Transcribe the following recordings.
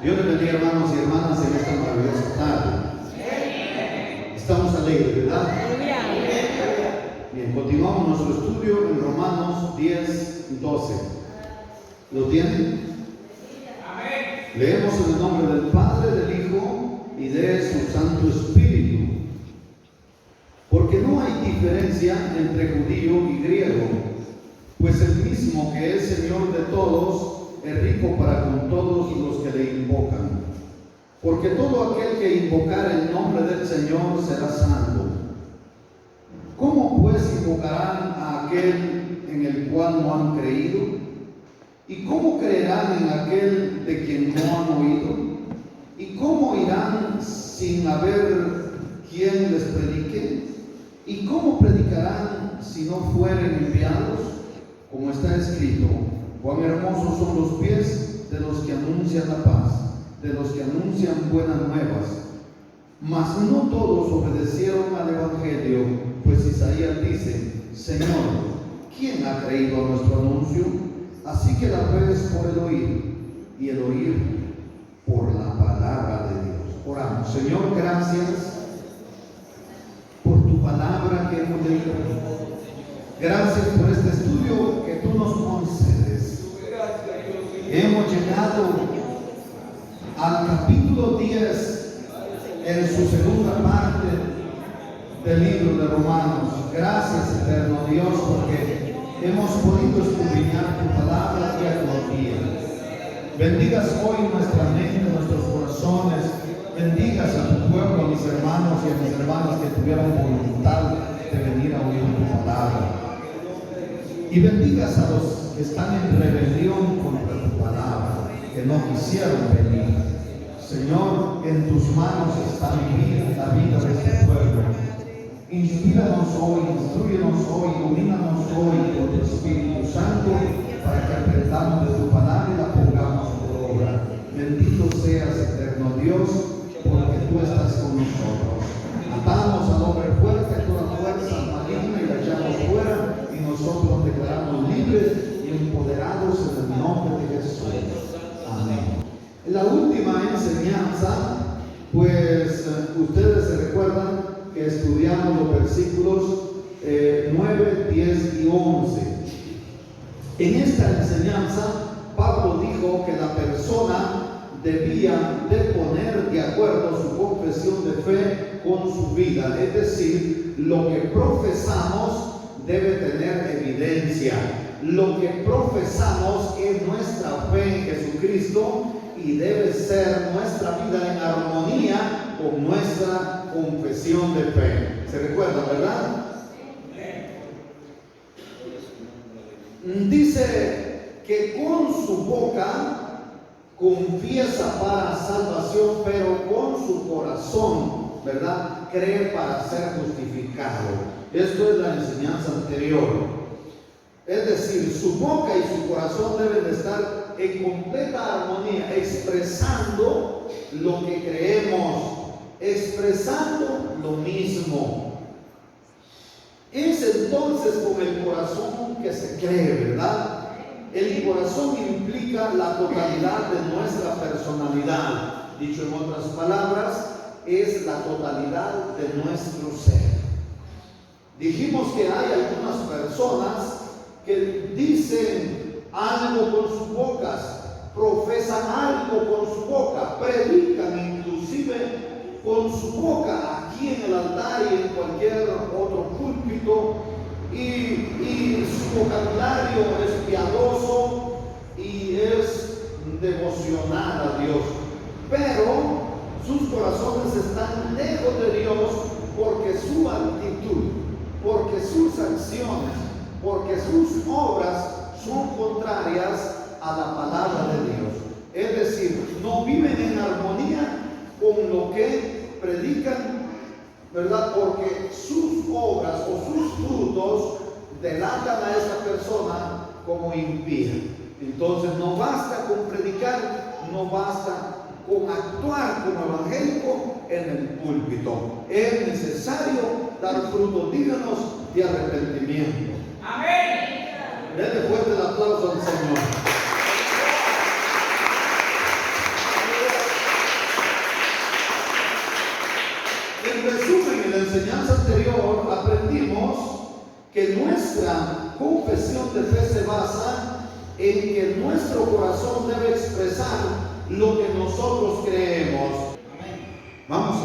Dios les bendiga, hermanos y hermanas, en esta maravillosa tarde. Estamos alegres, ¿verdad? Bien, continuamos nuestro estudio en Romanos 10:12. ¿Lo tienen? Leemos en el nombre del Padre, del Hijo y de su Santo Espíritu. Porque no hay diferencia entre judío y griego, pues el mismo que es Señor de todos es rico para con todos los que le invocan. Porque todo aquel que invocar el nombre del Señor será salvo. ¿Cómo pues invocarán a aquel en el cual no han creído? ¿Y cómo creerán en aquel de quien no han oído? ¿Y cómo irán sin haber quien les predique? ¿Y cómo predicarán si no fueren enviados? Como está escrito: cuán hermosos son los pies de los que anuncian la paz, de los que anuncian buenas nuevas. Mas no todos obedecieron al Evangelio, pues Isaías dice: Señor, ¿quién ha creído a nuestro anuncio? Así que la fe es por el oír, y el oír por la palabra de Dios. Oramos. Señor, gracias por tu palabra que hemos leído. Gracias por este estudio que tú nos concedes. Hemos llegado al capítulo 10 en su segunda parte del libro de Romanos. Gracias, eterno Dios, porque hemos podido escudriñar tu palabra día por día. Bendigas hoy nuestra mente, nuestros corazones. Bendigas a tu pueblo, a mis hermanos y a mis hermanas que tuvieron voluntad de venir a oír tu palabra. Y bendigas a los que están en rebelión contra tu palabra, que no quisieron venir. Señor, en tus manos está mi vida, la vida de este pueblo. Inspíranos hoy, instruyenos hoy, ilumínanos hoy con tu Espíritu Santo, para que aprendamos de tu palabra y la pongamos por obra. Bendito seas, eterno Dios, porque tú estás con nosotros. Atamos al hombre fuerte, toda fuerza maligna, y la echamos fuera, y nosotros declaramos libres y empoderados en el nombre de Jesús. Amén. En la última enseñanza, pues ustedes se recuerdan que estudiamos los versículos 9, 10 y 11. En esta enseñanza, Pablo dijo que la persona debía de poner de acuerdo su confesión de fe con su vida, es decir, lo que profesamos debe tener evidencia. Lo que profesamos es nuestra fe en Jesucristo y debe ser nuestra vida en armonía con nuestra confesión de fe. ¿Se recuerda, verdad? Dice que con su boca confiesa para salvación, pero con su corazón, ¿verdad?, cree para ser justificado. Esto es la enseñanza anterior. Es decir, su boca y su corazón deben estar en completa armonía, expresando lo que creemos, expresando lo mismo. Es entonces con el corazón que se cree, ¿verdad? El corazón implica la totalidad de nuestra personalidad. Dicho en otras palabras, es la totalidad de nuestro ser. Dijimos que hay algunas personas que dicen algo con sus bocas, profesan algo con su boca, predican inclusive con su boca aquí en el altar y en cualquier otro púlpito, y su vocabulario es piadoso y es devocional a Dios, pero sus corazones están lejos de Dios, porque su actitud, porque sus acciones, porque sus obras son contrarias a la palabra de Dios. Es decir, no viven en armonía con lo que predican, ¿verdad? Porque sus obras o sus frutos delatan a esa persona como impía. Entonces no basta con predicar, no basta con actuar como evangélico en el púlpito. Es necesario dar frutos dignos de arrepentimiento. Amén. Denle fuerte el aplauso al Señor. enseñanza anterior aprendimos que nuestra confesión de fe se basa en que nuestro corazón debe expresar lo que nosotros creemos. Vamos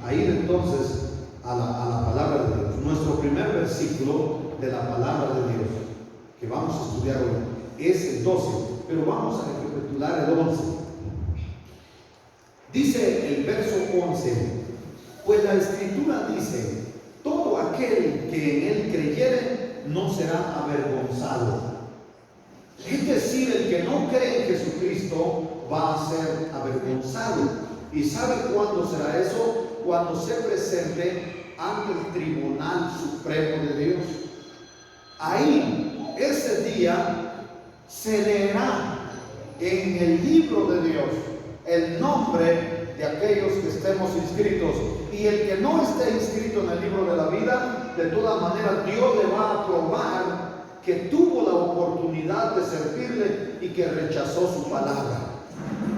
a ir entonces a la palabra de Dios. Nuestro primer versículo de la palabra de Dios que vamos a estudiar hoy es el 12, pero vamos a recapitular el 11. Dice el verso 11: pues la Escritura dice, todo aquel que en él creyere no será avergonzado. Es decir, el que no cree en Jesucristo va a ser avergonzado. ¿Y sabe cuándo será eso? Cuando se presente ante el Tribunal Supremo de Dios. Ahí, ese día, se leerá en el libro de Dios el nombre de aquellos que estemos inscritos. Y el que no esté inscrito en el libro de la vida, de todas maneras Dios le va a probar que tuvo la oportunidad de servirle y que rechazó su palabra.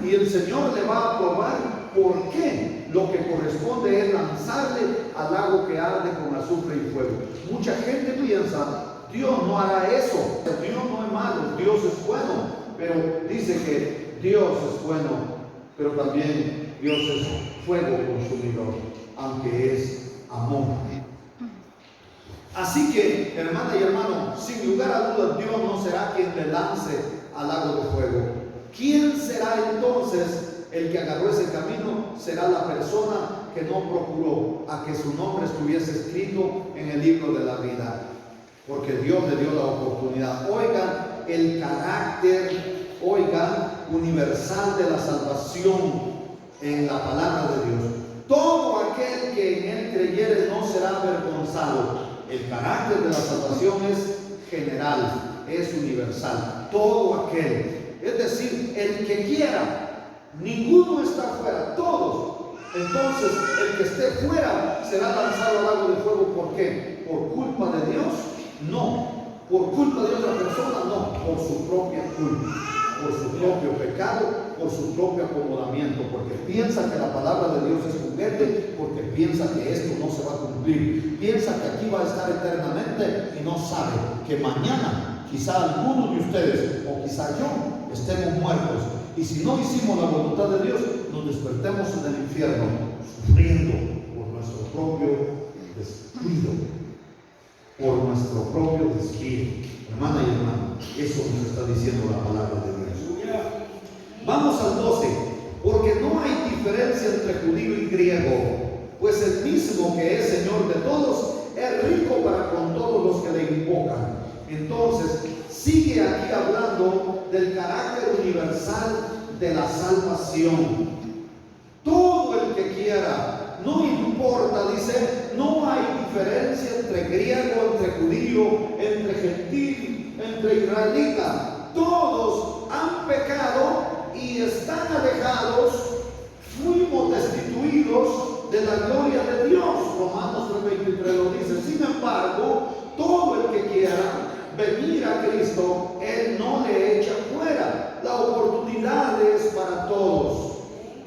Y el Señor le va a probar por qué lo que corresponde es lanzarle al lago que arde con azufre y fuego. Mucha gente piensa, Dios no hará eso, Dios no es malo, Dios es bueno, pero dice que Dios es bueno, pero también Dios es fuego consumidor, aunque es amor. Así que, hermana y hermano, sin lugar a dudas, Dios no será quien le lance al lago de fuego. ¿Quién será entonces el que agarró ese camino? Será la persona que no procuró a que su nombre estuviese escrito en el libro de la vida, porque Dios le dio la oportunidad. Oigan el carácter, universal de la salvación en la palabra de Dios. Todo aquel que en él creyere no será avergonzado. El carácter de la salvación es general, es universal. Todo aquel, es decir, el que quiera, ninguno está fuera, todos. Entonces, el que esté fuera será lanzado al lago de fuego. ¿Por qué? ¿Por culpa de Dios? No. ¿Por culpa de otra persona? No. Por su propia culpa, por su propio pecado, por su propio acomodamiento, porque piensa que la palabra de Dios es juguete, porque piensa que esto no se va a cumplir, piensa que aquí va a estar eternamente y no sabe que mañana quizá alguno de ustedes o quizá yo estemos muertos, y si no hicimos la voluntad de Dios, nos despertemos en el infierno sufriendo por nuestro propio descuido, por nuestro propio descuido. Hermana y hermano, eso nos está diciendo la palabra de Dios. Vamos al 12. Porque no hay diferencia entre judío y griego, pues el mismo que es Señor de todos es rico para con todos los que le invocan. Entonces, sigue aquí hablando del carácter universal de la salvación. Todo el que quiera, no importa, dice, no hay diferencia entre griego, entre judío, entre gentil, entre israelita. Todos han pecado y están alejados, fuimos destituidos de la gloria de Dios. Romanos 3:23 lo dice. Sin embargo, todo el que quiera venir a Cristo, Él no le echa fuera. La oportunidad es para todos.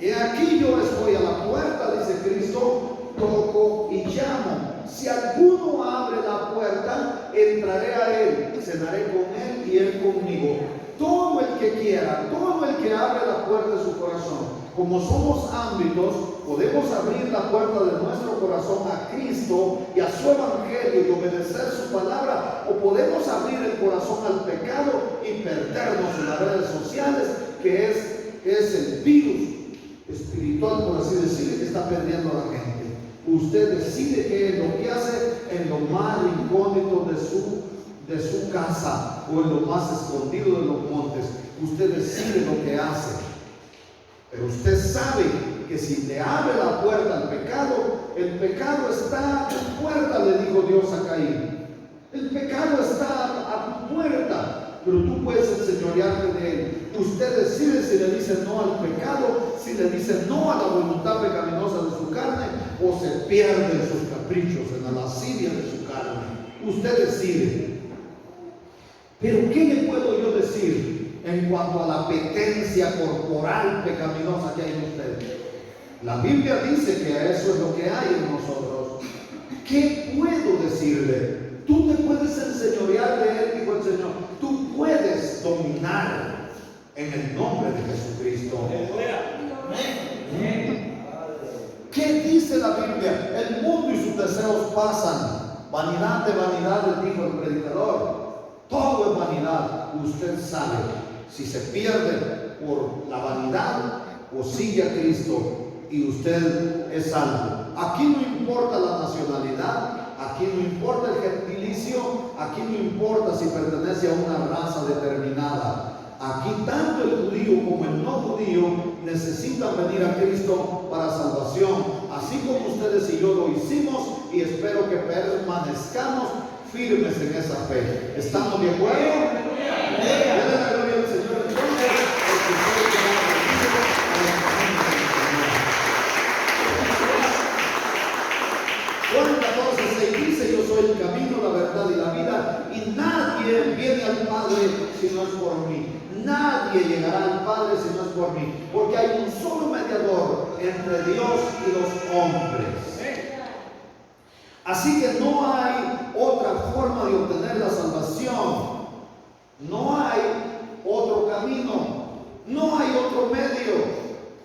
Y aquí yo estoy a la puerta, dice Cristo, toco y llamo. Si alguno abre la puerta, entraré a Él, cenaré con Él y Él conmigo. Todo el que quiera, todo el que abre la puerta de su corazón. Como somos ámbitos, podemos abrir la puerta de nuestro corazón a Cristo y a su evangelio y obedecer su palabra, o podemos abrir el corazón al pecado y perdernos en las redes sociales, que es el virus espiritual, por así decirlo, que está perdiendo a la gente. Usted decide qué es lo que hace en lo más incógnito de su casa o en lo más escondido de los montes. Usted decide lo que hace, pero usted sabe que si le abre la puerta al pecado, el pecado está a tu puerta, le dijo Dios a Caín. El pecado está a tu puerta, pero tú puedes enseñorearte de él. Usted decide si le dice no al pecado, si le dice no a la voluntad pecaminosa de su carne, o se pierde en sus caprichos, en la lascivia de su carne. Usted decide. Pero ¿qué le puedo yo decir en cuanto a la apetencia corporal pecaminosa que hay en usted? La Biblia dice que eso es lo que hay en nosotros. ¿Qué puedo decirle? Tú te puedes enseñorear de Él, dijo el Señor. Tú puedes dominar en el nombre de Jesucristo. ¿Qué dice la Biblia? El mundo y sus deseos pasan. Vanidad de vanidades, dijo el predicador. Todo es vanidad. Usted sabe si se pierde por la vanidad o sigue a Cristo y usted es salvo. Aquí no importa la nacionalidad, aquí no importa el gentilicio, aquí no importa si pertenece a una raza determinada. Aquí tanto el judío como el no judío necesitan venir a Cristo para salvación, así como ustedes y yo lo hicimos, y espero que permanezcamos firmes en esa fe. ¿Estamos de acuerdo? Denle la gloria al Señor. Juan 14:6 dice: yo soy el camino, la verdad y la vida, y nadie viene al Padre si no es por mí. Nadie llegará al Padre si no es por mí, porque hay un solo mediador entre Dios y los hombres. Así que no hay otra forma de obtener la salvación. No hay otro camino. No hay otro medio.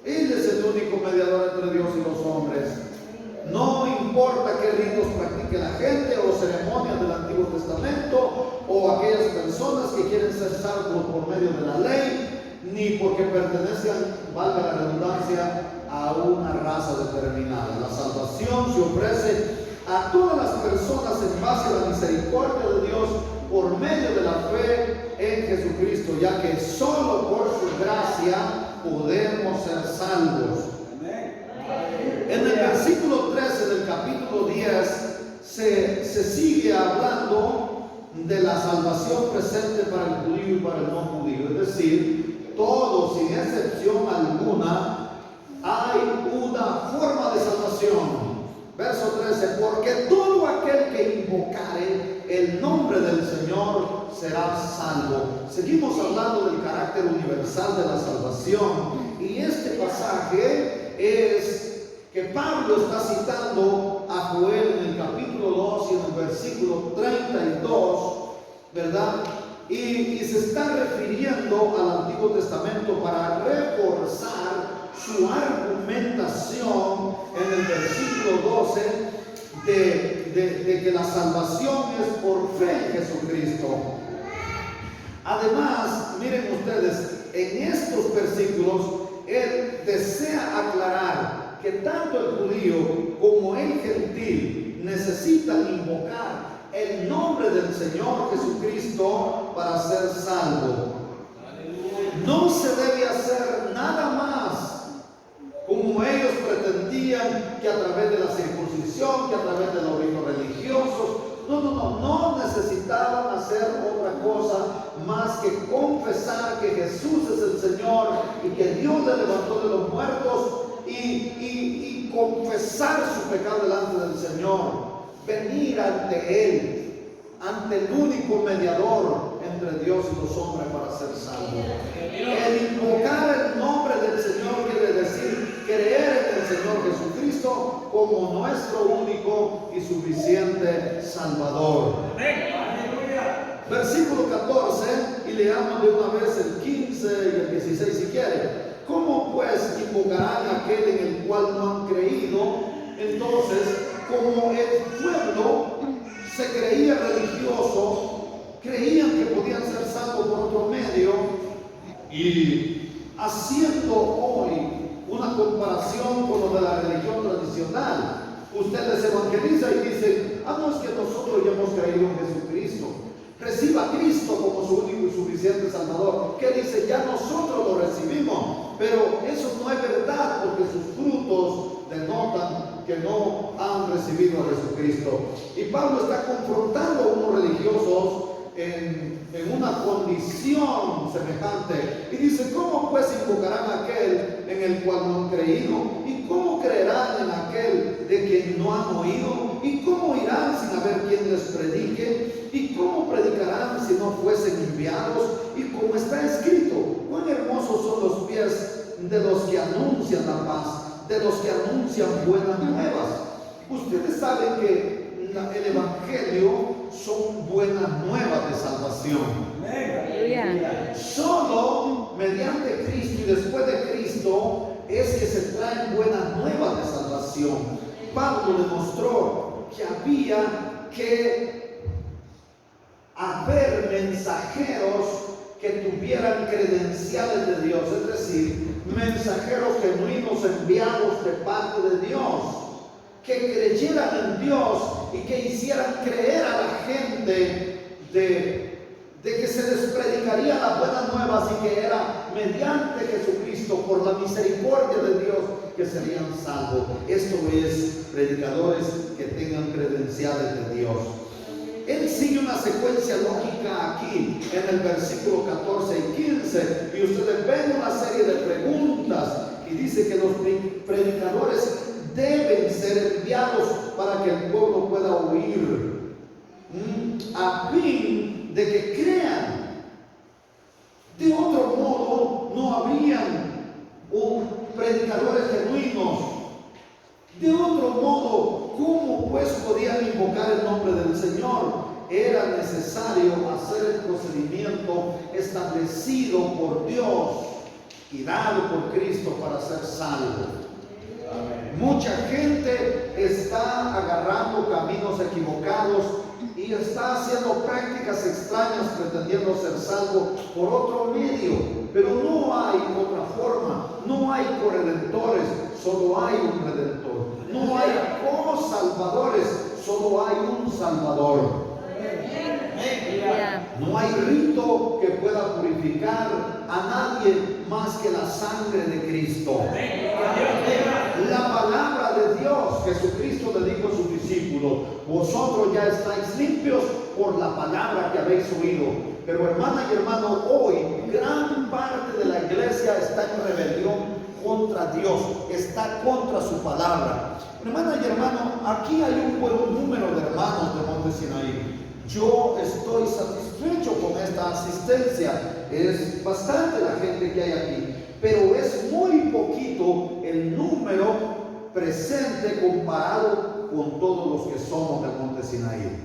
Él es el único mediador entre Dios y los hombres. No importa qué ritos practique la gente o ceremonias del Antiguo Testamento o aquellas personas que quieren ser salvos por medio de la ley, ni porque pertenezcan, valga la redundancia, a una raza determinada. La salvación se ofrece a todas las personas en base a la misericordia de Dios por medio de la fe en Jesucristo, ya que solo por su gracia podemos ser salvos. En el versículo 13 del capítulo 10 se sigue hablando de la salvación presente para el judío y para el no judío, es decir, todos sin excepción alguna hay una forma de salvación. Verso 13: porque todo aquel que invocare el nombre del Señor será salvo. Seguimos hablando del carácter universal de la salvación, y este pasaje es que Pablo está citando a Joel en el capítulo 2 y en el versículo 32, ¿verdad? Y se está refiriendo al Antiguo Testamento para reforzar su argumentación en el versículo 12 de que la salvación es por fe en Jesucristo. Además, miren ustedes, en estos versículos él desea aclarar que tanto el judío como el gentil necesitan invocar el nombre del Señor Jesucristo para ser salvo. No se debe hacer nada más como ellos pretendían, que a través de la circuncisión, que a través de los ritos religiosos. No necesitaban hacer otra cosa más que confesar que Jesús es el Señor y que Dios le levantó de los muertos, y confesar su pecado delante del Señor, venir ante Él, ante el único mediador entre Dios y los hombres para ser salvos. El invocar el nombre del Señor quiere decir creer en el Señor Jesucristo como nuestro único y suficiente Salvador. Versículo 14, y leamos de una vez el 15 y el 16 si quiere. ¿Cómo pues invocarán a aquel en el cual no han creído? Entonces, como el pueblo se creía religioso, creían que podían ser salvos por otro medio, y haciendo hoy una comparación con lo de la religión tradicional, usted les evangeliza y dice: no, es que nosotros ya hemos creído en Jesucristo. Reciba a Cristo como su único y suficiente Salvador. ¿Qué dice? Ya nosotros lo recibimos. Pero eso no es verdad, porque sus frutos denotan que no han recibido a Jesucristo. Y Pablo está confrontando a unos religiosos en una condición semejante, y dice: ¿cómo pues invocarán a aquel en el cual no han creído? ¿Y cómo creerán en aquel de quien no han oído? ¿Y cómo irán sin haber quien les predique? ¿Y cómo predicarán si no fuesen enviados? Y como está escrito: cuán hermosos son los pies de los que anuncian la paz, de los que anuncian buenas nuevas. Ustedes saben que el Evangelio son buenas nuevas de salvación. Solo mediante Cristo y después de Cristo es que se traen buenas nuevas de salvación. Pablo demostró que había que haber mensajeros que tuvieran credenciales de Dios, es decir, mensajeros genuinos enviados de parte de Dios, que creyeran en Dios y que hicieran creer a la gente de que se les predicaría las buenas nuevas y que era mediante Jesucristo, por la misericordia de Dios, que serían salvos. Esto es predicadores que tengan credenciales de Dios. Él sigue una secuencia lógica aquí en el versículo 14 y 15, y ustedes ven una serie de preguntas y dice que los predicadores deben ser enviados para que el pueblo pueda oír, a fin de que crean. De otro modo no habrían predicadores genuinos. De otro modo, ¿cómo pues podían invocar el nombre del Señor? Era necesario hacer el procedimiento establecido por Dios y dado por Cristo para ser salvo. Mucha gente está agarrando caminos equivocados y está haciendo prácticas extrañas pretendiendo ser salvo por otro medio, pero no hay otra forma, no hay corredentores, solo hay un redentor, no hay co-salvadores, solo hay un salvador. No hay rito que pueda purificar a nadie más que la sangre de Cristo. La palabra de Dios, Jesucristo le dijo a sus discípulos: vosotros ya estáis limpios por la palabra que habéis oído. Pero hermana y hermano, hoy gran parte de la iglesia está en rebelión contra Dios, está contra su palabra. Hermana y hermano, aquí hay un buen número de hermanos de Monte Sinaí. Yo estoy satisfecho con esta asistencia. Es bastante la gente que hay aquí, pero es muy poquito el número presente comparado con todos los que somos del Monte Sinaí.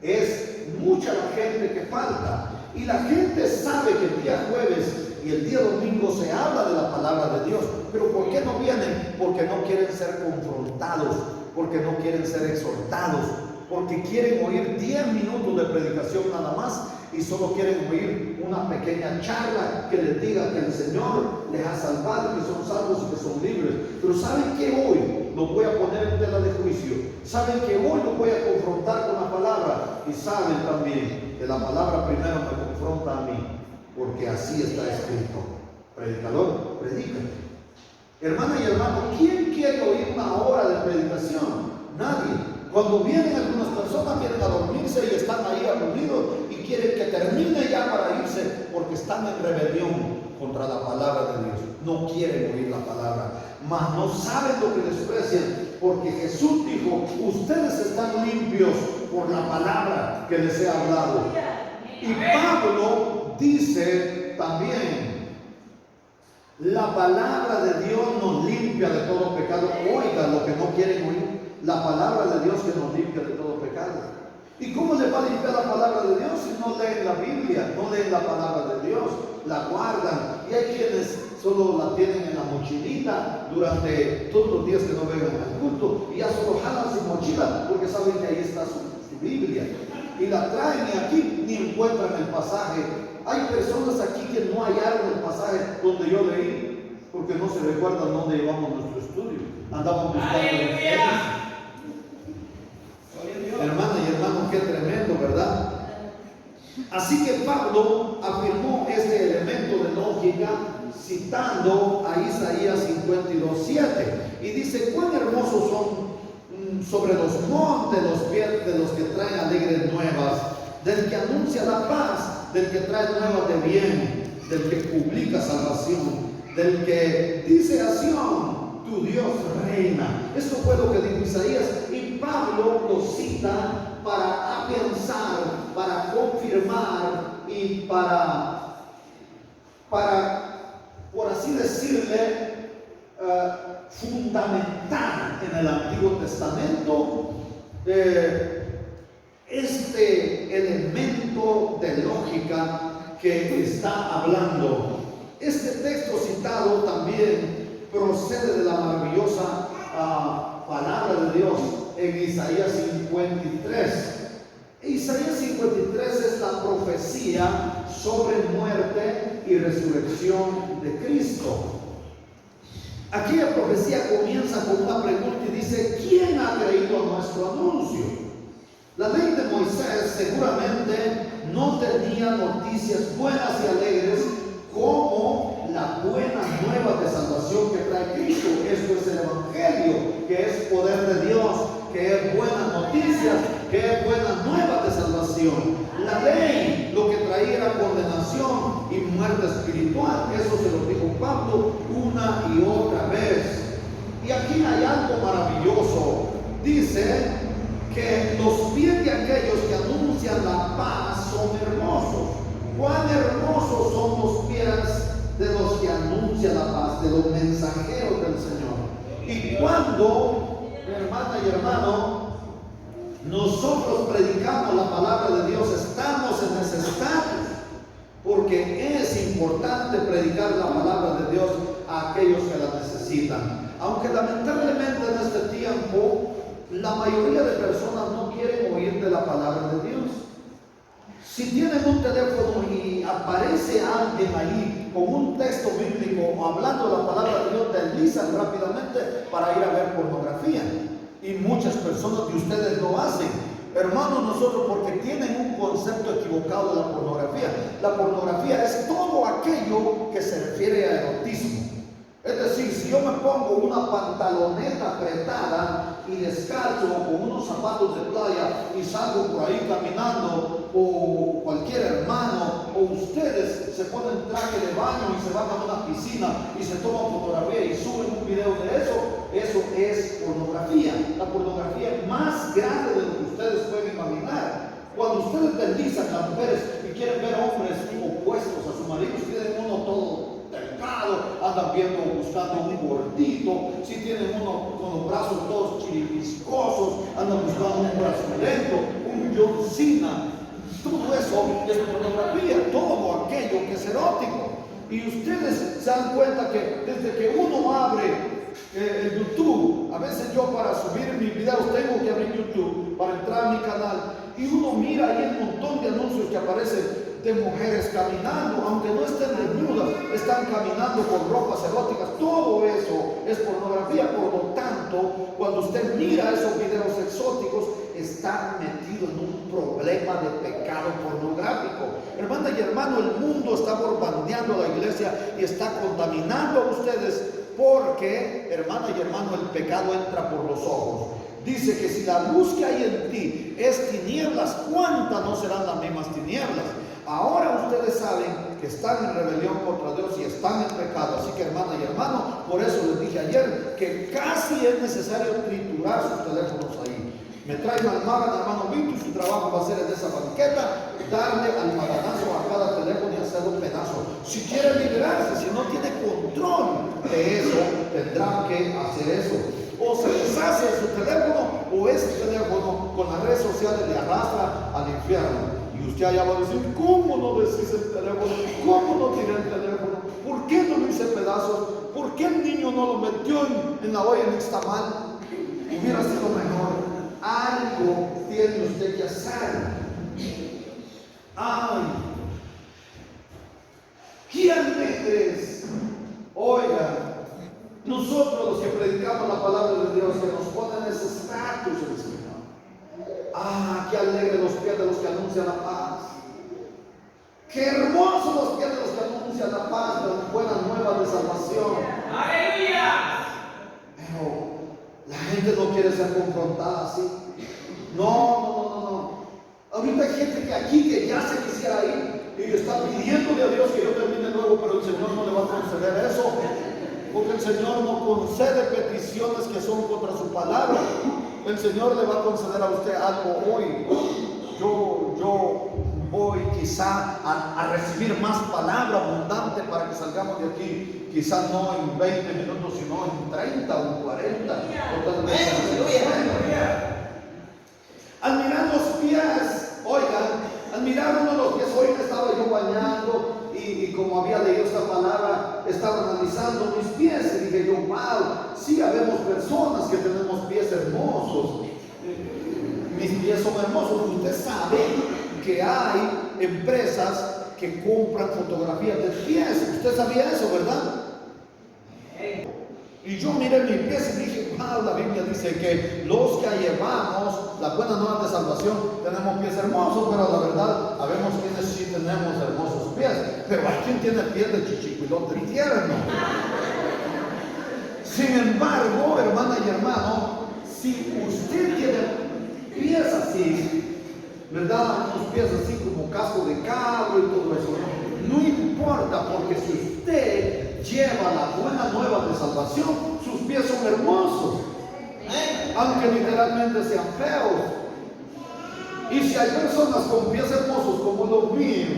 Es mucha la gente que falta, y la gente sabe que el día jueves y el día domingo se habla de la palabra de Dios, pero ¿por qué no vienen? Porque no quieren ser confrontados, porque no quieren ser exhortados, porque quieren oír 10 minutos de predicación nada más y solo quieren oír una pequeña charla que les diga que el Señor les ha salvado, que son salvos y que son libres. Pero saben que hoy los voy a poner en tela de juicio, saben que hoy los voy a confrontar con la palabra, y saben también que la palabra primero me confronta a mí, porque así está escrito: predicador, predica. Hermana y hermano, ¿quién quiere oír una hora de predicación? Nadie. Cuando vienen algunas personas, vienen a dormirse y están ahí aburridos y quieren que termine ya para irse, porque están en rebelión contra la palabra de Dios. No quieren oír la palabra, mas no saben lo que desprecian, porque Jesús dijo: ustedes están limpios por la palabra que les he hablado. Y Pablo dice también: la palabra de Dios nos limpia de todo pecado. Oigan lo que no quieren oír: la palabra de Dios que nos limpia de todo pecado. ¿Y cómo les va a limpiar la palabra de Dios si no leen la Biblia, no leen la palabra de Dios, la guardan? Y hay quienes solo la tienen en la mochilita durante todos los días que no vengan al culto, y ya solo jalan su mochila porque saben que ahí está su Biblia, y la traen, y aquí ni encuentran el pasaje. Hay personas aquí que no hallaron el pasaje donde yo leí, porque no se recuerdan dónde llevamos nuestro estudio. Andamos buscando. Hermana y hermano, qué tremendo, ¿verdad? Así que Pablo afirmó este elemento de lógica citando a Isaías 52:7, y dice: cuán hermosos son sobre los montes los pies de los que traen alegres nuevas, del que anuncia la paz, del que trae nuevas de bien, del que publica salvación, del que dice a Sión: tu Dios reina. Esto fue lo que dijo Isaías, y Pablo lo cita para afianzar, para confirmar y para por así decirle, fundamental en el Antiguo Testamento este elemento de lógica que está hablando. Este texto citado también procede de la maravillosa palabra de Dios en Isaías 53. Isaías 53 es la profecía sobre muerte y resurrección de Cristo. Aquella profecía comienza con una pregunta y dice: ¿quién ha creído a nuestro anuncio? La ley de Moisés seguramente no tenía noticias buenas y alegres como la buena nueva de salvación que trae Cristo. Esto es el Evangelio, que es poder de Dios, que es buenas noticias, que es buena nueva de salvación. La ley lo que traía era condenación y muerte espiritual. Eso se lo dijo Pablo una y otra vez. Y aquí hay algo maravilloso. Dice que los pies de aquellos que anuncian la paz son hermosos. Cuán hermosos son los pies de los que anuncian la paz, de los mensajeros del Señor. Y cuando, hermana y hermano, nosotros predicamos la palabra de Dios, estamos en ese estatus, porque es importante predicar la palabra de Dios a aquellos que la necesitan. Aunque lamentablemente en este tiempo la mayoría de personas no quieren oír de la palabra de Dios. Si tienen un teléfono y aparece alguien ahí con un texto bíblico hablando la palabra de Dios, deslizan rápidamente para ir a ver pornografía. Y muchas personas de ustedes lo hacen. Hermanos, nosotros porque tienen un concepto equivocado de la pornografía. La pornografía es todo aquello que se refiere a erotismo. Es decir, si yo me pongo una pantaloneta apretada y descalzo con unos zapatos de playa y salgo por ahí caminando, o cualquier hermano o ustedes se ponen traje de baño y se van a una piscina y se toman fotografía y suben un video de eso es pornografía. La pornografía es más grande de lo que ustedes pueden imaginar. Cuando ustedes deslizan, las mujeres, y quieren ver hombres opuestos a su marido, tienen uno todo delgado, andan viendo, buscando un gordito. Si tienen uno con los brazos todos chiripiscosos, andan buscando un brazolento, un John Cena. Todo eso es pornografía, todo aquello que es erótico. Y ustedes se dan cuenta que desde que uno abre el YouTube, a veces yo para subir mis videos tengo que abrir YouTube para entrar a mi canal, y uno mira ahí un montón de anuncios que aparecen de mujeres caminando, aunque no estén desnudas, están caminando con ropas eróticas. Todo eso es pornografía. Por lo tanto, cuando usted mira esos videos exóticos, está metido en un problema de pecado pornográfico. Hermana y hermano, el mundo está bombardeando a la iglesia y está contaminando a ustedes, porque, hermana y hermano, el pecado entra por los ojos. Dice que si la luz que hay en ti es tinieblas, ¿cuántas no serán las mismas tinieblas? Ahora ustedes saben que están en rebelión contra Dios y están en pecado. Así que, hermana y hermano, por eso les dije ayer que casi es necesario triturar sus teléfonos ahí. Me traen al Magan, hermano Víctor, y su trabajo va a ser en esa banqueta, darle al maganazo a cada teléfono y hacerlo un pedazo. Si quiere liberarse, si no tiene control de eso, tendrá que hacer eso. O se deshace de su teléfono, o ese teléfono con las redes sociales le arrastra al infierno. Y usted allá va a decir: ¿cómo no deshice el teléfono? ¿Cómo no tiré el teléfono? ¿Por qué no lo hice pedazos? ¿Por qué el niño no lo metió en la olla nixtamal? Hubiera sido mejor. Algo tiene usted que hacer. ¡Ay! ¡Qué alegres! Oiga, nosotros los que predicamos la palabra de Dios, que nos ponen ese estatus del Señor. ¡Ah! ¡Qué alegres los pies de los que anuncian la paz! ¡Qué hermosos los pies de los que anuncian la paz, las buenas nuevas de salvación! ¡Aleluya! Pero la gente no quiere ser confrontada así. No. Ahorita hay gente que aquí que ya se quisiera ir y está pidiéndole a Dios que yo termine luego, pero el Señor no le va a conceder eso, porque el Señor no concede peticiones que son contra su palabra. El Señor le va a conceder a usted algo hoy. Yo voy quizá a recibir más palabra abundante para que salgamos de aquí, quizá no en 20 minutos, sino en 30, un 40, o tal vez un 50. Al mirar los pies, oigan, al mirar uno de los pies, hoy me estaba yo bañando y como había leído esta palabra, estaba analizando mis pies y dije yo, wow, sí habemos personas que tenemos pies hermosos. Mis pies son hermosos. Usted sabe que hay empresas que compran fotografías de pies. Usted sabía eso, ¿verdad? Y yo miré mis pies y dije, wow, la Biblia dice que los que llevamos la buena nueva de salvación tenemos pies hermosos, pero la verdad, habemos quienes sí tenemos hermosos pies, pero hay quien tiene pies de chichicuilote tierno. Sin embargo, hermana y hermano, si usted tiene pies así, ¿verdad? Unos pies así como casco de cabro y todo eso, no importa, porque si usted lleva la buena nueva de salvación, sus pies son hermosos, aunque literalmente sean feos. Y si hay personas con pies hermosos como los míos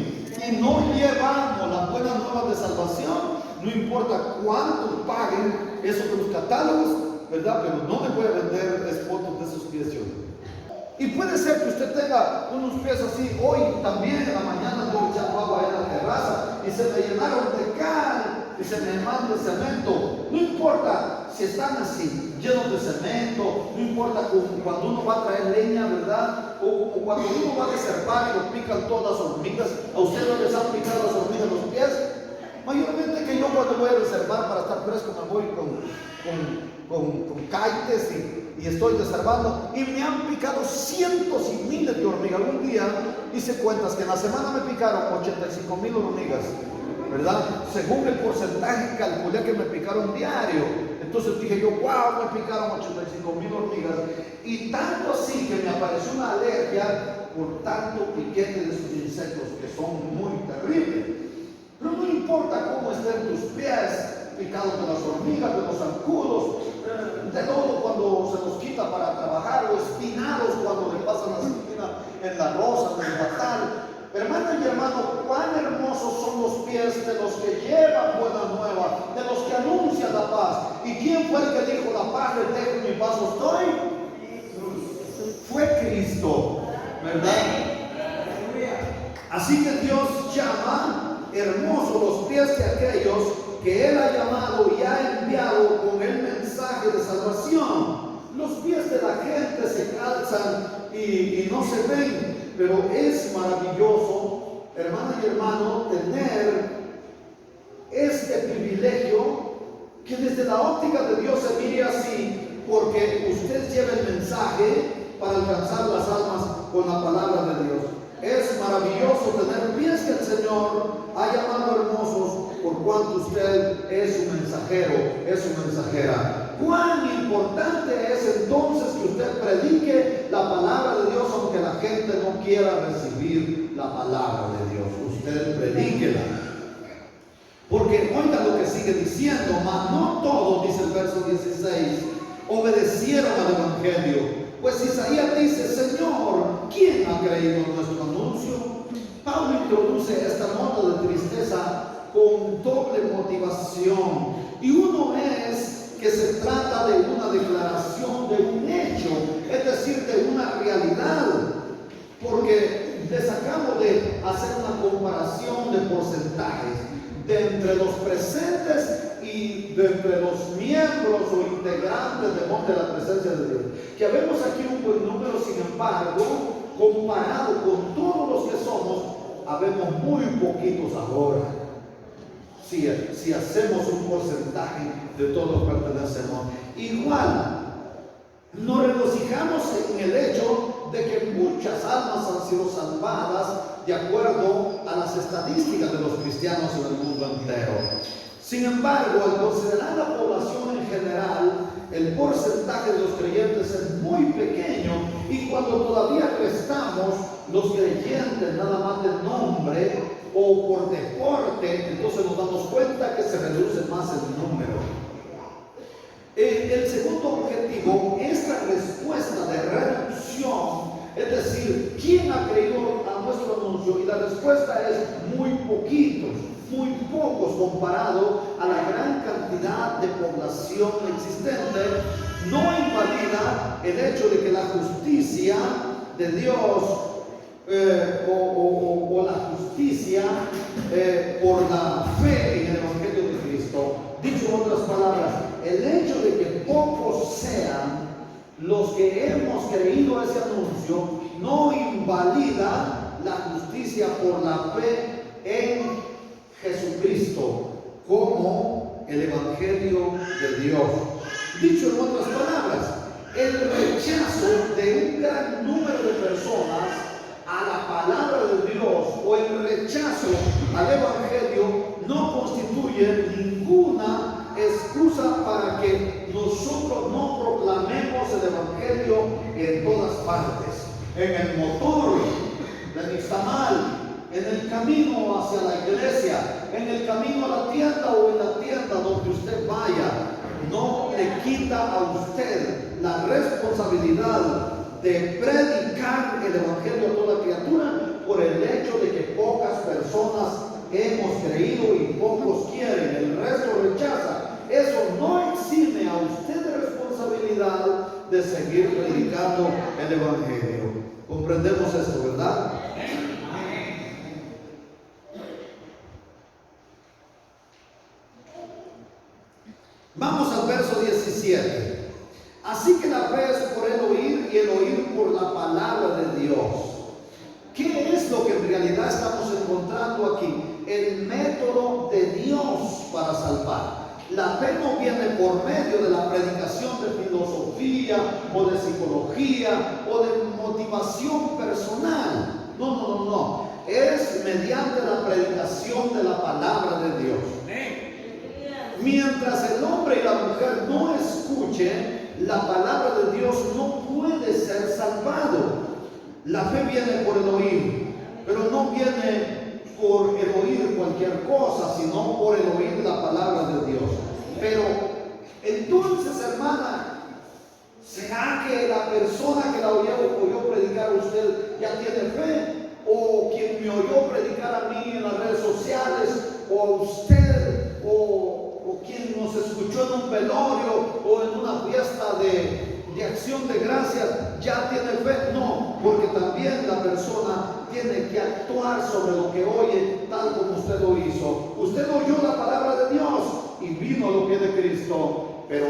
y no llevamos la buena nueva de salvación, no importa cuánto paguen eso de los catálogos, ¿verdad? Pero no me puede vender fotos de esos pies yo. Y puede ser que usted tenga unos pies así. Hoy también en la mañana estuve echando agua en la terraza y se me llenaron de cal y se me mandó de cemento. No importa si están así, llenos de cemento, no importa cuando uno va a traer leña, ¿verdad? O cuando uno va a deservar y lo pican todas las hormigas. ¿A usted no les han picado las hormigas en los pies? Mayormente que yo cuando voy a reservar para estar fresco me voy con kites y estoy deservando y me han picado cientos y miles de hormigas. Algún día hice cuentas que en la semana me picaron 85,000 hormigas, ¿verdad? Según el porcentaje calculé que me picaron diario. Entonces dije yo, wow, me picaron 85,000 hormigas. Y tanto así que me apareció una alergia por tanto piquete de esos insectos que son muy terribles. Pero no importa cómo estén tus pies, picados de las hormigas, de los zancudos, de todo cuando se los quita para trabajar, o espinados cuando le pasan la espina en la rosa, en el batal. Hermana y hermano, cuán hermosos son los pies de los que llevan buena nueva, de los que anuncian la paz. ¿Y quién fue el que dijo la paz les dejo, mi paz os doy? Fue Cristo, ¿verdad? Así que Dios llama hermosos los pies de aquellos que Él ha llamado y ha enviado con el mensaje de salvación. Los pies de la gente se calzan y no se ven, pero es maravilloso, hermana y hermano, tener este privilegio que desde la óptica de Dios se mire así, porque usted lleva el mensaje para alcanzar las almas con la palabra de Dios. Es maravilloso tener pies que el Señor ha llamado hermosos, por cuanto usted es un mensajero, es una mensajera. Cuán importante es entonces que usted predique la palabra de Dios, aunque la gente no quiera recibir la palabra de Dios. Usted predíquela. Porque oiga lo que sigue diciendo, mas no todos, dice el verso 16, obedecieron al Evangelio. Pues Isaías dice, Señor, ¿quién ha creído nuestro anuncio? Pablo introduce esta nota de tristeza con doble motivación. Y uno es que se trata de una declaración de un hecho, es decir, de una realidad. Porque les acabo de hacer una comparación de porcentajes de entre los presentes y de entre los miembros o integrantes de la presencia de Dios, que vemos aquí un buen número. Sin embargo, comparado con todos los que somos, habemos muy poquitos ahora. Si hacemos un porcentaje de todos pertenecemos. Igual, nos regocijamos en el hecho de que muchas almas han sido salvadas de acuerdo a las estadísticas de los cristianos en el mundo entero. Sin embargo, al considerar la población en general, el porcentaje de los creyentes es muy pequeño, y cuando todavía restamos los creyentes nada más de nombre o por deporte, entonces nos damos cuenta que se reduce más el número. El segundo objetivo es la respuesta de reducción, es decir, ¿quién ha creído a nuestro anuncio? Y la respuesta es muy poquitos, muy pocos comparado a la gran cantidad de población existente, no invalida el hecho de que la justicia de Dios o la justicia por la fe en el Evangelio de Cristo. Dicho en otras palabras, el hecho de que pocos sean los que hemos creído ese anuncio no invalida la justicia por la fe en Jesucristo como el Evangelio de Dios. Dicho en otras palabras, el rechazo de un gran número de personas a la palabra de Dios o el rechazo al Evangelio no constituye ninguna excusa para que nosotros no proclamemos el Evangelio en todas partes. En el motor del Ixtamal, en el camino hacia la iglesia, en el camino a la tienda o en la tienda donde usted vaya, no le quita a usted la responsabilidad de predicar el Evangelio a toda criatura por el hecho de que pocas personas hemos creído y pocos quieren, el resto rechaza. Eso no exime a usted de responsabilidad de seguir predicando el Evangelio. Comprendemos esto, ¿verdad? Vamos al verso 17. Así que la fe es por el oír y el oír por la palabra de Dios. ¿Qué es lo que en realidad estamos encontrando aquí? El método de Dios para salvar. La fe no viene por medio de la predicación de filosofía o de psicología o de motivación personal. No. Es mediante la predicación de la palabra de Dios. Mientras el hombre y la mujer no escuchen la palabra de Dios, no puede ser salvado. La fe viene por el oír, pero no viene por el oír cualquier cosa, sino por el oír la palabra de Dios. Pero entonces, hermana, ¿será que la persona que la oyó predicar a usted ya tiene fe? ¿O quien me oyó predicar a mí en las redes sociales? ¿O a usted? ¿O quien nos escuchó en un velorio o en una fiesta de acción de gracias ya tiene fe? No, porque también la persona tiene que actuar sobre lo que oye, tal como usted lo hizo. Usted oyó la palabra de Dios y vino a los pies de Cristo, pero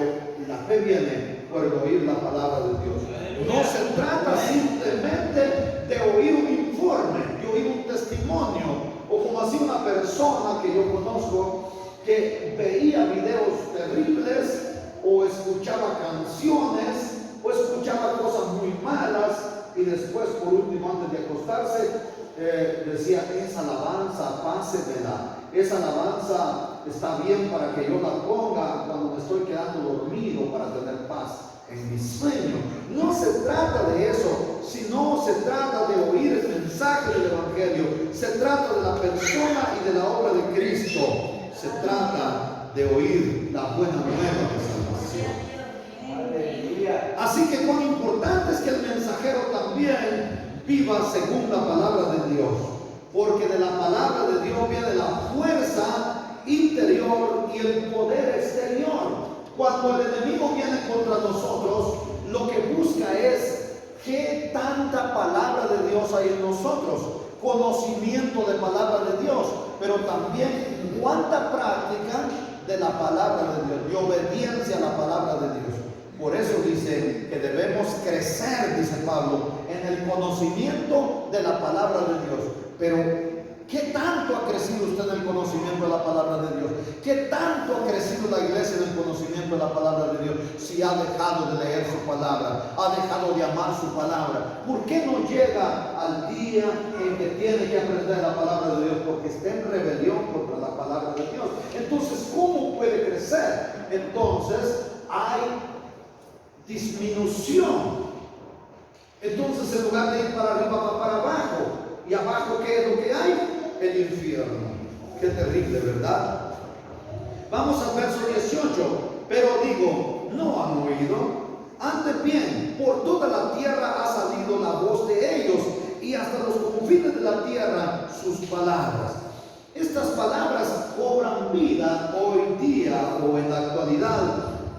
la fe viene por el oír la palabra de Dios. No se trata simplemente de oír un informe, de oír un testimonio, o como así una persona que yo conozco que veía videos terribles o escuchaba canciones o escuchaba cosas muy malas y después, por último, antes de acostarse, decía: esa alabanza, pásemela, esa alabanza está bien para que yo la ponga cuando me estoy quedando dormido para tener paz en mi sueño. No se trata de eso, sino se trata de oír el mensaje del Evangelio. Se trata de la persona y de la obra de Cristo. Se trata de oír la buena nueva de salvación. Así que cuán importante es que el mensajero también viva según la palabra de Dios, porque de la palabra de Dios viene la fuerza interior y el poder exterior. Cuando el enemigo viene contra nosotros, lo que busca es qué tanta palabra de Dios hay en nosotros, conocimiento de palabra de Dios, pero también cuánta práctica de la palabra de Dios, de obediencia a la palabra de Dios. Por eso dice que debemos crecer, dice Pablo, en el conocimiento de la palabra de Dios. Pero ¿qué tanto ha crecido usted en el conocimiento de la palabra de Dios? ¿Qué tanto ha crecido la iglesia en el conocimiento de la palabra de Dios? Si ha dejado de leer su palabra, ha dejado de amar su palabra, ¿por qué no llega al día en que tiene que aprender la palabra de Dios? Porque está en rebelión contra la palabra de Dios. Entonces, ¿cómo puede crecer? Entonces, hay disminución. Entonces, en lugar de ir para arriba, va para abajo. ¿Y abajo qué es lo que hay? El infierno. Qué terrible, ¿verdad? Vamos al verso 18. Pero digo, ¿no han oído? Antes bien, por toda la tierra ha salido la voz de ellos, y hasta los confines de la tierra sus palabras. Estas palabras cobran vida hoy día o en la actualidad,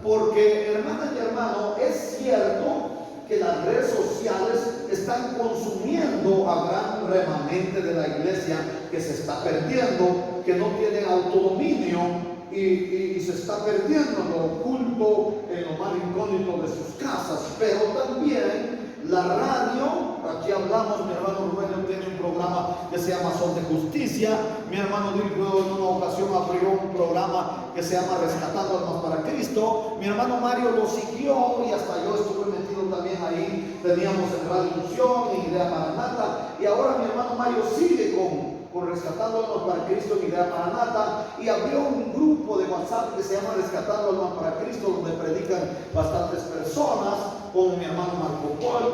porque, hermana y hermano, es cierto que las redes sociales están consumiendo a gran remanente de la iglesia, que se está perdiendo, que no tiene autodominio y se está perdiendo en lo oculto, en lo más incógnito de sus casas. Pero también la radio, aquí hablamos, mi hermano Rubén tiene un programa que se llama Son de Justicia, mi hermano Dirgo en una ocasión abrió un programa que se llama Rescatando Almas para Cristo, mi hermano Mario lo siguió y hasta yo estuve metido también ahí, teníamos en Radio Unción, en Idea Maranata, y ahora mi hermano Mario sigue con Rescatando Almas para Cristo en Idea Maranata, y abrió un grupo de WhatsApp que se llama Rescatando Almas para Cristo, donde predican bastantes personas, como mi hermano Marco Paul,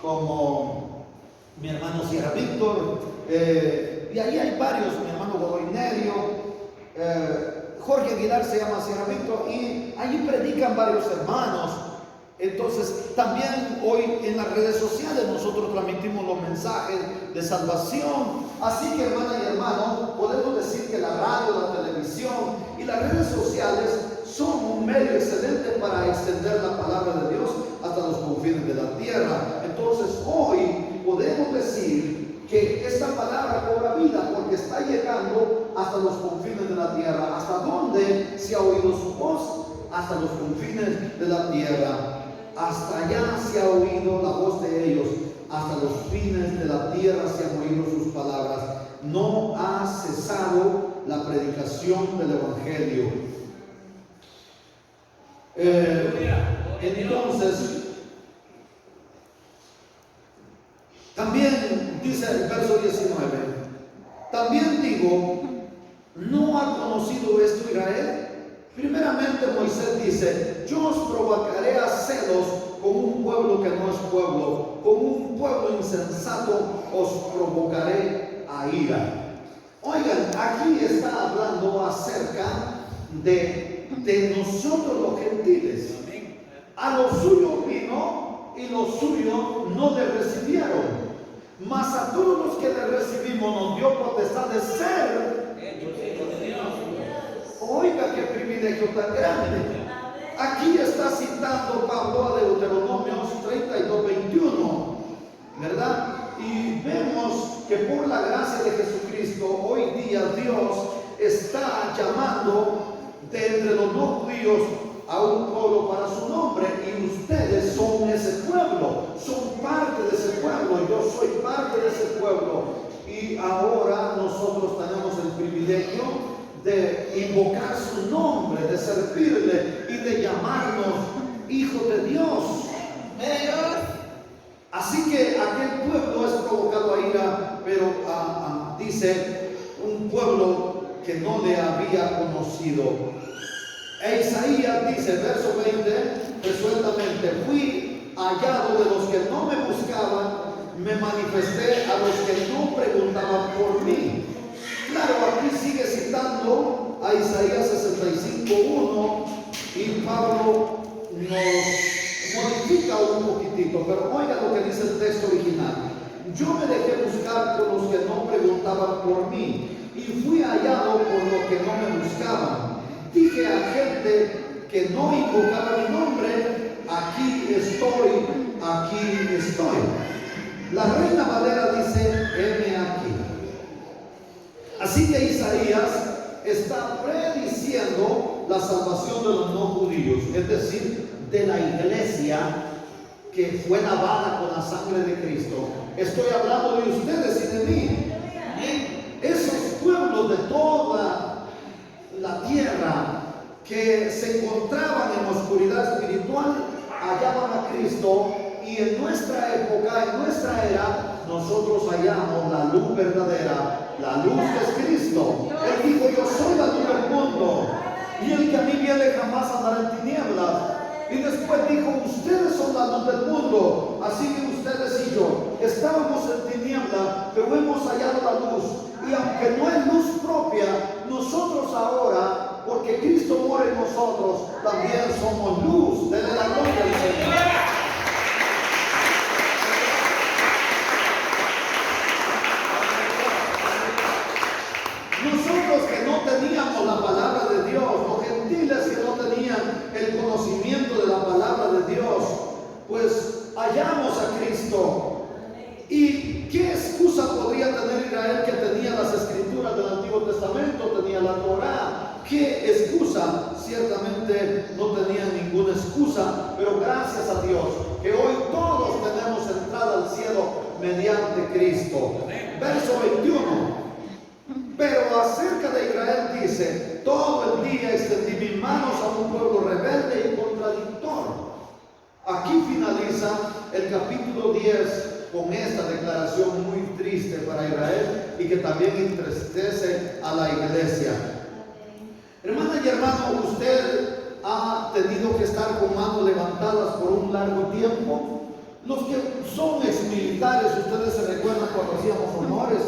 como mi hermano Sierra Víctor, y ahí hay varios, mi hermano Godoy Nerio, Jorge Aguilar se llama Sierra Víctor, y allí predican varios hermanos. Entonces, también hoy en las redes sociales nosotros transmitimos los mensajes de salvación. Así que, hermana y hermano, podemos decir que la radio, la televisión y las redes sociales son un medio excelente para extender la palabra de Dios hasta los confines de la tierra. Entonces, hoy podemos decir que esta palabra cobra vida porque está llegando hasta los confines de la tierra. ¿Hasta dónde se ha oído su voz? Hasta los confines de la tierra. Hasta allá se ha oído la voz de ellos, hasta los fines de la tierra se han oído sus palabras. No ha cesado la predicación del Evangelio. Entonces, también dice el verso 19, también digo, ¿no ha conocido esto Israel? Primeramente Moisés dice, yo os provocaré a celos con un pueblo que no es pueblo, con un pueblo insensato os provocaré a ira. Oigan, aquí está hablando acerca de nosotros los gentiles. A lo suyo vino y los suyos no le recibieron, mas a todos los que le recibimos nos dio potestad de ser. Oiga qué privilegio tan grande. Aquí está citando Pablo a Deuteronomios 32:21, ¿verdad? Y vemos que por la gracia de Jesucristo hoy día Dios está llamando de entre los no judíos a un pueblo para su nombre, y ustedes son ese pueblo, son parte de ese pueblo. Yo soy parte de ese pueblo, y ahora nosotros tenemos el privilegio de invocar su nombre, de servirle y de llamarnos hijos de Dios. Así que aquel pueblo es provocado a ira, pero dice un pueblo que no le había conocido. E Isaías dice, verso 20, resueltamente, fui hallado de los que no me buscaban, me manifesté a los que no preguntaban por mí. Claro, aquí sigue citando a Isaías 65:1 y Pablo nos modifica un poquitito, pero oiga lo que dice el texto original. Yo me dejé buscar por los que no preguntaban por mí y fui hallado por los que no me buscaban. Dije a gente que no invocaba mi nombre, aquí estoy, aquí estoy. La Reina Valera dice, heme aquí. Así que Isaías está prediciendo la salvación de los no judíos, es decir, de la iglesia que fue lavada con la sangre de Cristo. Estoy hablando de ustedes y de mí. Esos pueblos de toda la tierra que se encontraban en oscuridad espiritual hallaban a Cristo, y en nuestra época, en nuestra era, nosotros hallamos la luz verdadera. La luz es Cristo. Él dijo, yo soy la luz del mundo, y el que a mí viene jamás andará en tinieblas. Y después dijo, ustedes son la luz del mundo. Así que ustedes y yo estábamos en tiniebla, pero hemos hallado la luz. Y aunque no es luz propia, nosotros ahora, porque Cristo mora en nosotros, también somos luz. Denle la gloria al Señor. conocimiento de la palabra de Dios, pues hallamos a Cristo. ¿Y qué excusa podría tener Israel, que tenía las escrituras del Antiguo Testamento, tenía la Torá? ¿Qué excusa? Ciertamente no tenía ninguna excusa, pero gracias a Dios que hoy todos tenemos entrada al cielo mediante Cristo. Verso 21. Pero acerca de Israel dice: todo el día extendí mis manos a un pueblo rebelde y contradictor. Aquí finaliza el capítulo 10 con esta declaración muy triste para Israel y que también entristece a la iglesia. Hermana y hermano, usted ha tenido que estar con manos levantadas por un largo tiempo. Los que son exmilitares, ustedes se recuerdan cuando hacíamos honores,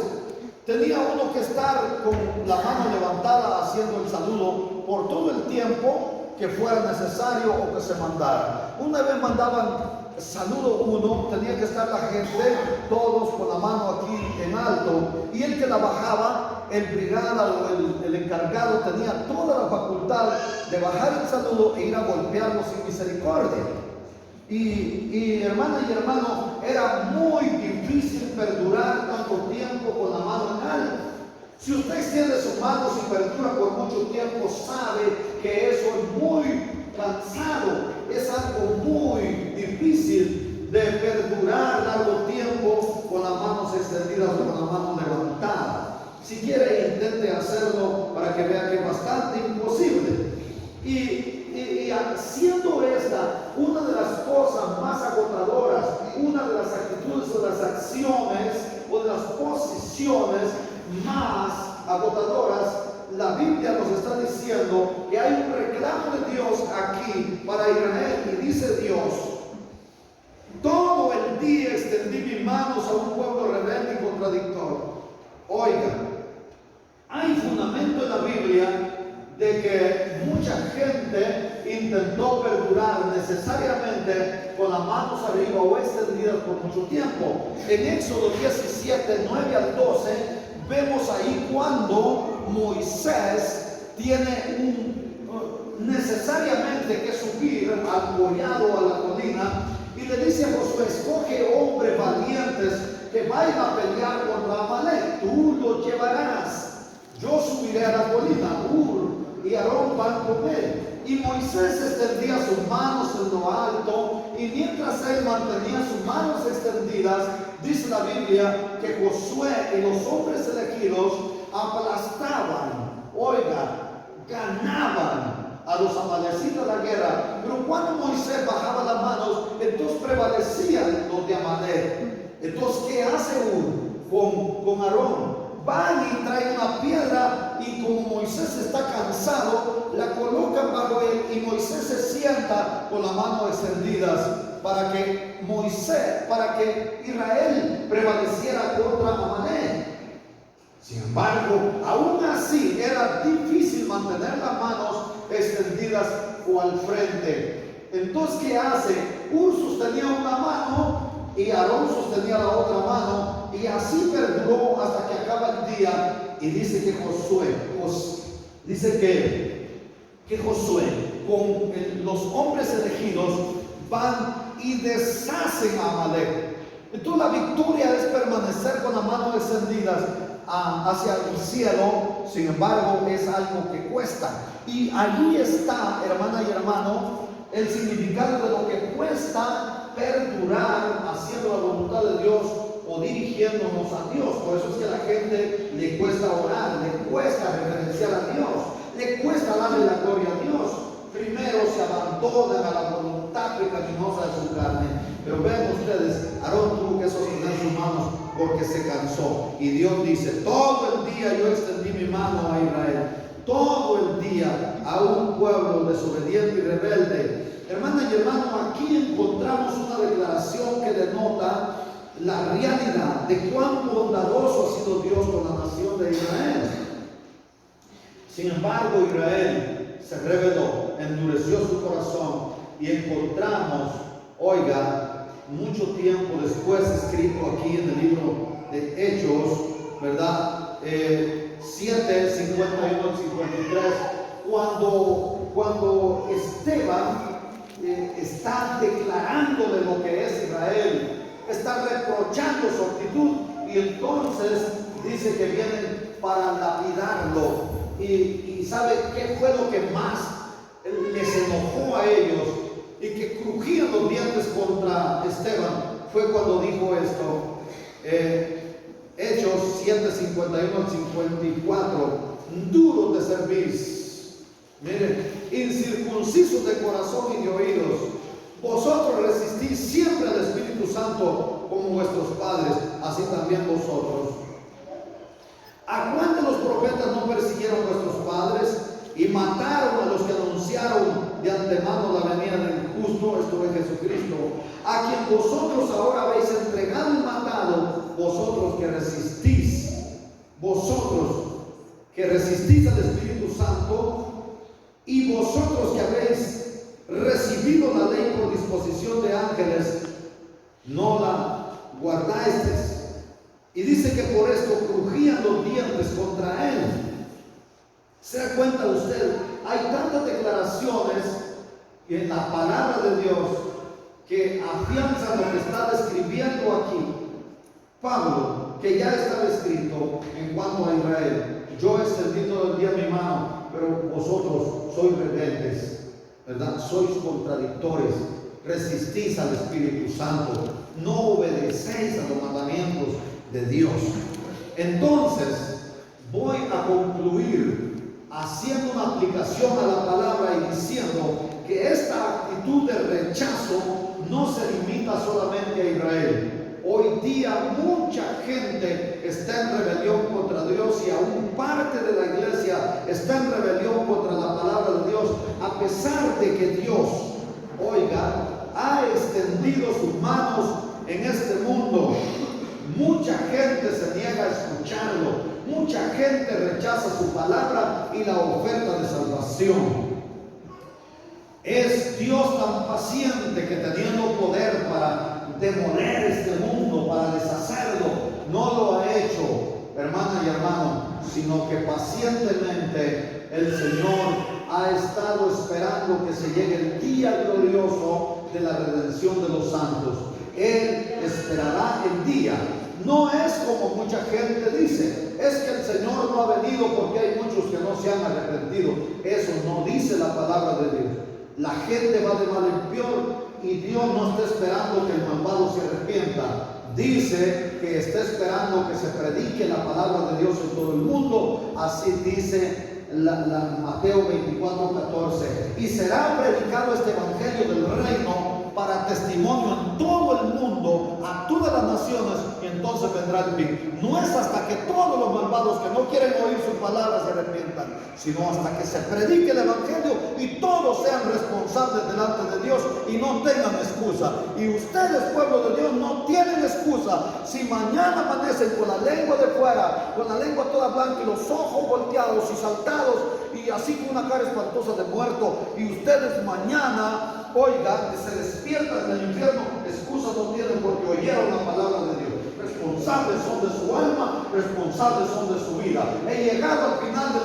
tenía uno que estar con la mano levantada haciendo el saludo por todo el tiempo que fuera necesario o que se mandara. Una vez mandaban saludo uno, tenía que estar la gente, todos con la mano aquí en alto, y el que la bajaba, el brigada o el encargado, tenía toda la facultad de bajar el saludo e ir a golpearlo sin misericordia. Y hermana y hermano, era muy difícil perdurar tanto tiempo con la mano en alto. Si usted extiende sus manos y perdura por mucho tiempo, sabe que eso es muy cansado, es algo muy difícil de perdurar largo tiempo con las manos extendidas o con la mano levantada. Si quiere, intente hacerlo para que vea que es bastante imposible. Y siendo esta una de las cosas más agotadoras, una de las actitudes o las acciones o de las posiciones más agotadoras, la Biblia nos está diciendo que hay un reclamo de Dios aquí para Israel, y dice Dios: todo el día extendí mis manos a un pueblo rebelde y contradictor. Oigan, hay fundamento en la Biblia de que mucha gente intentó perdurar necesariamente con las manos arriba o extendidas por mucho tiempo. En Éxodo 17, 9 al 12, vemos ahí cuando Moisés tiene necesariamente que subir al collado, a la colina, y le dice a Josué: escoge hombres valientes que vayan a pelear contra Amalek, tú los llevarás. Yo subiré a la colina, y Aarón van con él. Y Moisés extendía sus manos en lo alto, y mientras él mantenía sus manos extendidas, dice la Biblia que Josué y los hombres elegidos aplastaban, ganaban a los amalecitas la guerra. Pero cuando Moisés bajaba las manos, entonces prevalecían los de Amalek. Entonces, ¿qué hace con Aarón? Van y traen una piedra, y como Moisés está cansado, la colocan bajo él, y Moisés se sienta con las manos extendidas para que Israel prevaleciera contra Amalek. Sin embargo, aún así era difícil mantener las manos extendidas o al frente. Entonces, ¿qué hace? Sostenía una mano y Aarón sostenía la otra mano, y así perduró hasta que acaba el día. Y dice que Josué con los hombres elegidos van y deshacen a Amalek. Entonces la victoria es permanecer con las manos extendidas hacia el cielo. Sin embargo, es algo que cuesta, y allí está, hermana y hermano, el significado de lo que cuesta perdurar haciendo la voluntad de Dios o dirigiéndonos a Dios. Por eso es que a la gente le cuesta orar, le cuesta reverenciar a Dios, le cuesta darle la gloria a Dios. Primero se abandonan a la voluntad pecaminosa de su carne. Pero vean ustedes, Aarón tuvo que sostener sus manos porque se cansó. Y Dios dice: todo el día yo extendí mi mano a Israel, todo el día a un pueblo desobediente y rebelde. Hermana y hermano, aquí encontramos una declaración que denota la realidad de cuán bondadoso ha sido Dios con la nación de Israel. Sin embargo, Israel se rebeló, endureció su corazón, y encontramos, mucho tiempo después, escrito aquí en el libro de Hechos, ¿verdad? 7, 51 al 53, cuando Esteban está declarándole lo que es Israel, está reprochando su actitud, y entonces dice que vienen para lapidarlo. Y ¿sabe qué fue lo que más les enojó a ellos y que crujían los dientes contra Esteban? Fue cuando dijo esto, Hechos 7:51 al 54, duros de cerviz, miren, incircuncisos de corazón y de oídos, vosotros resistís siempre al Espíritu Santo como vuestros padres, así también vosotros. ¿A cuál de los profetas no persiguieron vuestros padres y mataron a los que anunciaron de antemano la venida del justo, esto es Jesucristo, a quien vosotros ahora habéis entregado y matado, vosotros que resistís al Espíritu Santo, y vosotros que habéis recibido la ley por disposición de ángeles, no la guardasteis? Y dice que por esto crujían los dientes contra él. ¿Se da cuenta usted? Hay tantas declaraciones en la palabra de Dios que afianzan lo que está describiendo aquí Pablo, que ya estaba escrito en cuanto a Israel. Yo extendí todo el día mi mano, pero vosotros sois rebeldes, ¿verdad? Sois contradictores, resistís al Espíritu Santo, no obedecéis a los mandamientos de Dios. Entonces voy a concluir haciendo una aplicación a la palabra y diciendo que esta actitud de rechazo no se limita solamente a Israel. Hoy día mucha gente está en rebelión contra Dios, y aún parte de la iglesia está en rebelión contra la palabra de Dios, a pesar de que Dios, oiga, ha extendido sus manos en este mundo. Mucha gente se niega a escucharlo, mucha gente rechaza su palabra y la oferta de salvación. Es Dios tan paciente que, teniendo poder para demoler este mundo, para deshacerlo, no lo ha hecho, hermana y hermano, sino que pacientemente el Señor ha estado esperando que se llegue el día glorioso de la redención de los santos. Él esperará el día. No es como mucha gente dice, es que el Señor no ha venido porque hay muchos que no se han arrepentido. Eso no dice la palabra de Dios. La gente va de mal en peor, y Dios no está esperando que el malvado se arrepienta. Dice que está esperando que se predique la palabra de Dios en todo el mundo. Así dice Mateo 24:14. Y será predicado este evangelio del reino para testimonio en todo el mundo, a todas las naciones, y entonces vendrá el fin. No es hasta que todos los malvados que no quieren oír su palabra se arrepientan, sino hasta que se predique el evangelio y todos sean responsables delante de Dios y no tengan excusa. Y ustedes, pueblo de Dios, no tienen excusa. Si mañana amanecen con la lengua de fuera, con la lengua toda blanca y los ojos volteados y saltados, y así con una cara espantosa de muerto, y ustedes mañana, oiga, se despiertan del infierno, excusas no tienen porque oyeron la palabra de Dios. Responsables son de su alma, responsables son de su vida. He llegado al final de